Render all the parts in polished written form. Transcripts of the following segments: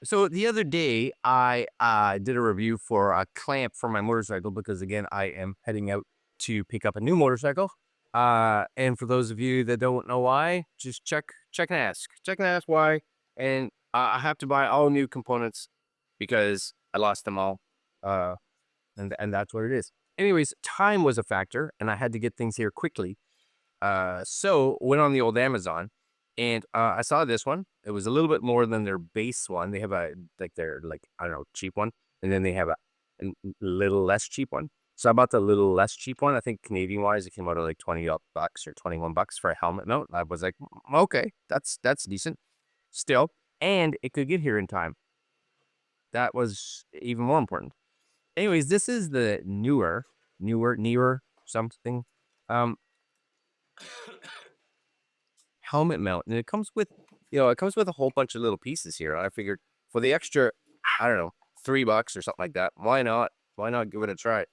So the other day, I did a review for a clamp for my motorcycle because again, I am heading out to pick up a new motorcycle. And for those of you that don't know why, just check and ask why. And I have to buy all new components because I lost them all. Uh, and that's what it is. Anyways, time was a factor, and I had to get things here quickly. So went on the old Amazon, and I saw this one. It was a little bit more than their base one. They have a like their like I don't know cheap one, and then they have a little less cheap one. So I bought the little less cheap one. I think Canadian wise, it came out at like $20 or $21 for a helmet mount. I was like, okay, that's decent, still, and it could get here in time. That was even more important. Anyways, this is the newer something. Um, Helmet mount, and it comes with, it comes with a whole bunch of little pieces here. I figured for the extra, I don't know, $3 or something like that. Why not? Why not give it a try?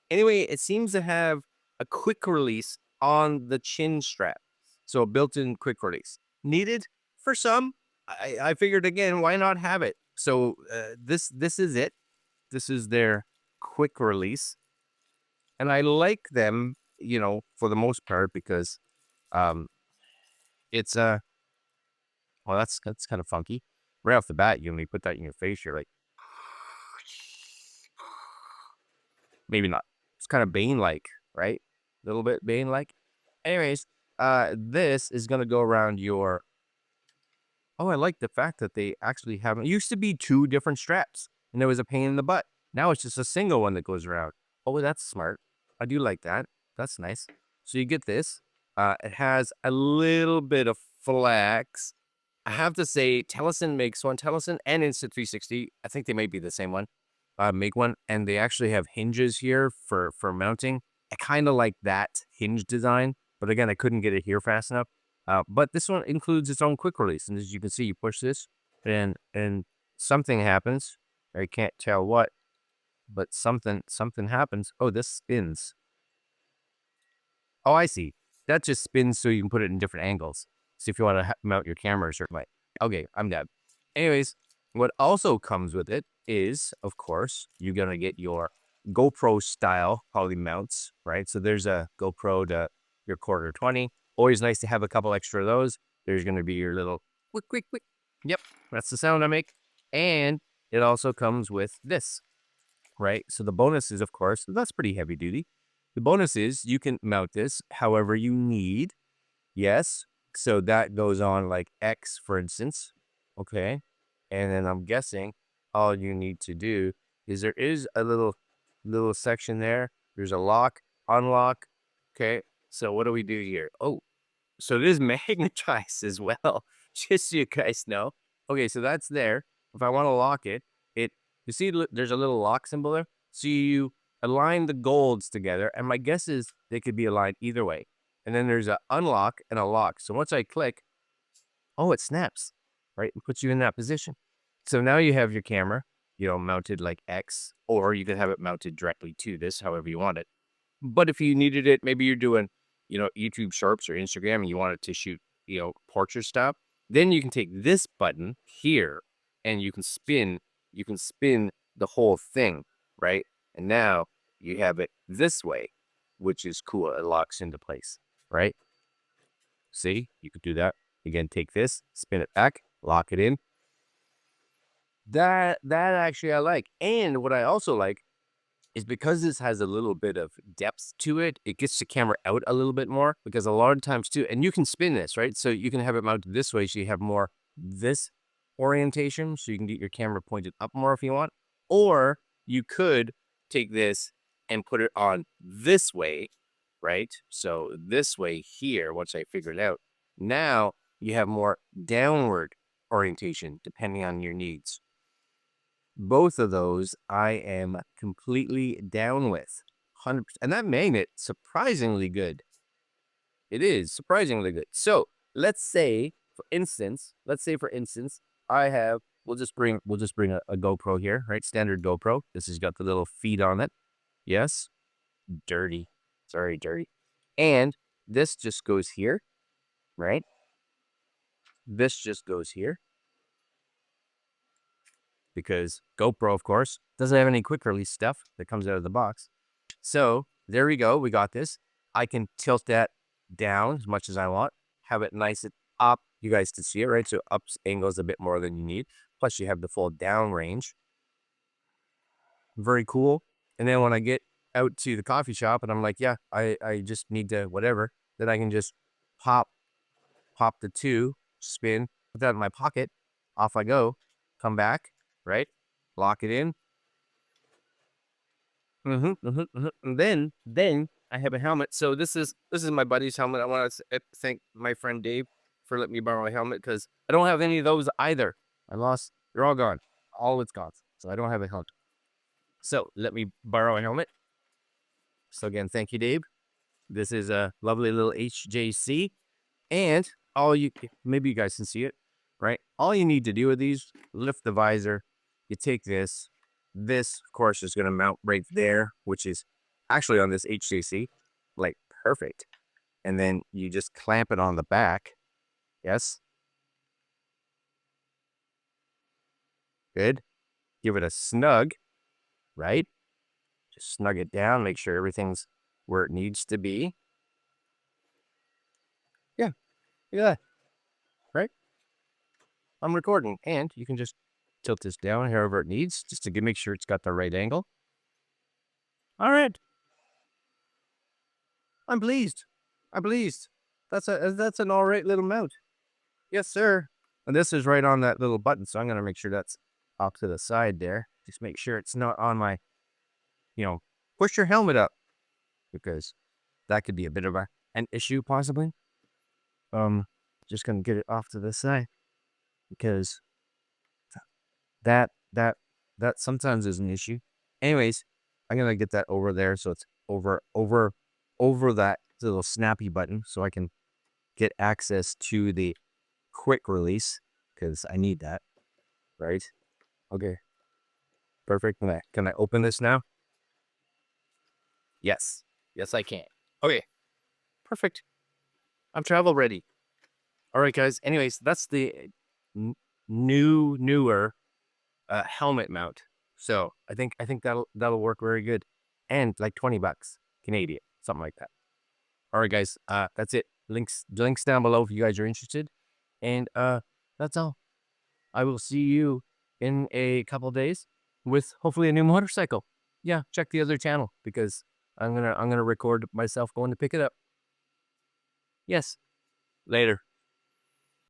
Anyway, it seems to have a quick release on the chin strap, so a built-in quick release needed for some. I figured again, why not have it? So this is it. This is their quick release, and I like them, for the most part because um, it's a well, that's kind of funky. Right off the bat, when you put that in your face, you're like, maybe not. It's kind of Bane-like, right? A little bit Bane-like. Anyways, this is gonna go around your. Oh, I like the fact that they actually have. It used to be two different straps, and there was a pain in the butt. Now it's just a single one that goes around. Oh, that's smart. I do like that. That's nice. So you get this. It has a little bit of flex. I have to say, Tellison makes one. Tellison and Insta360. I think they might be the same one. Make one, and they actually have hinges here for mounting. I kind of like that hinge design, but again, I couldn't get it here fast enough. But this one includes its own quick release, and as you can see, you push this, and something happens. I can't tell what, but something happens. Oh, this spins. Oh, I see. That just spins so you can put it in different angles. See if you want to mount your camera a certain way. Okay, I'm dead. Anyways, what also comes with it is, of course, you're gonna get your GoPro style poly mounts, right? So there's a GoPro to your quarter 20. Always nice to have a couple extra of those. There's gonna be your little quick, quick, quick. Yep, that's the sound I make. And it also comes with this, right? So the bonus is, of course, that's pretty heavy duty. The bonus is you can mount this however you need. Yes. So that goes on like X, for instance. Okay. And then I'm guessing all you need to do is there is a little section there. There's a lock, unlock. Okay. So what do we do here? Oh, so it is magnetized as well, just so you guys know. Okay, so that's there. If I want to lock it, you see there's a little lock symbol there. So you align the golds together, and my guess is they could be aligned either way. And then there's a unlock and a lock. So once I click, oh, it snaps, right? And puts you in that position. So now you have your camera, mounted like X, or you can have it mounted directly to this, however you want it. But if you needed it, maybe you're doing, YouTube Shorts or Instagram and you wanted to shoot, portrait stuff, then you can take this button here and you can spin the whole thing, right? And now you have it this way, which is cool. It locks into place, right? See, you could do that. Again, take this, spin it back, lock it in. That actually I like. And what I also like is because this has a little bit of depth to it, it gets the camera out a little bit more because a lot of times too, and you can spin this, right? So you can have it mounted this way so you have more this orientation so you can get your camera pointed up more if you want. Or you could take this and put it on this way, right? So this way here, once I figure it out, now you have more downward orientation depending on your needs. Both of those I am completely down with. 100%. And that magnet, surprisingly good. It is surprisingly good. So let's say for instance, I have, we'll just bring a GoPro here, right? Standard GoPro. This has got the little feet on it. Yes. Dirty. Sorry, dirty. And this just goes here, right? This just goes here. because GoPro, of course, doesn't have any quick release stuff that comes out of the box. So there we go. We got this. I can tilt that down as much as I want, have it nice and up. You guys can see it, right? So up angles a bit more than you need. Plus you have the full down range. Very cool. And then when I get out to the coffee shop and I'm like, yeah, I just need to whatever, then I can just pop the two, spin, put that in my pocket, off I go, come back, right? Lock it in. And then I have a helmet. So this is my buddy's helmet. I want to thank my friend Dave for letting me borrow a helmet because I don't have any of those either. I lost. They're all gone. All it's gone. So I don't have a helmet. So let me borrow a helmet. So again, thank you, Dave. This is a lovely little HJC. And maybe you guys can see it, right? All you need to do with these, lift the visor. You take this. This, of course, is going to mount right there, which is actually on this HJC, like perfect. And then you just clamp it on the back. Yes. Good. Give it a snug, right? Just snug it down, make sure everything's where it needs to be. Yeah, look at that, right? I'm recording, and you can just tilt this down however it needs, just to make sure it's got the right angle. All right. I'm pleased. That's an all right little mount. Yes, sir. And this is right on that little button, so I'm going to make sure that's off to the side there. Just make sure it's not on my, push your helmet up, because that could be a bit of an issue possibly. Just going to get it off to the side, because that sometimes is an issue. Anyways, I'm going to get that over there, so it's over that little snappy button, so I can get access to the quick release, because I need that, right? Okay, perfect. Can I open this now? Yes, I can. Okay, perfect. I'm travel ready. All right, guys. Anyways, that's the newer helmet mount. So I think that'll work very good, and like $20 Canadian, something like that. All right, guys. That's it. Links down below if you guys are interested, and that's all. I will see you in a couple days with hopefully a new motorcycle. Yeah, check the other channel, because I'm gonna record myself going to pick it up. Yes. Later.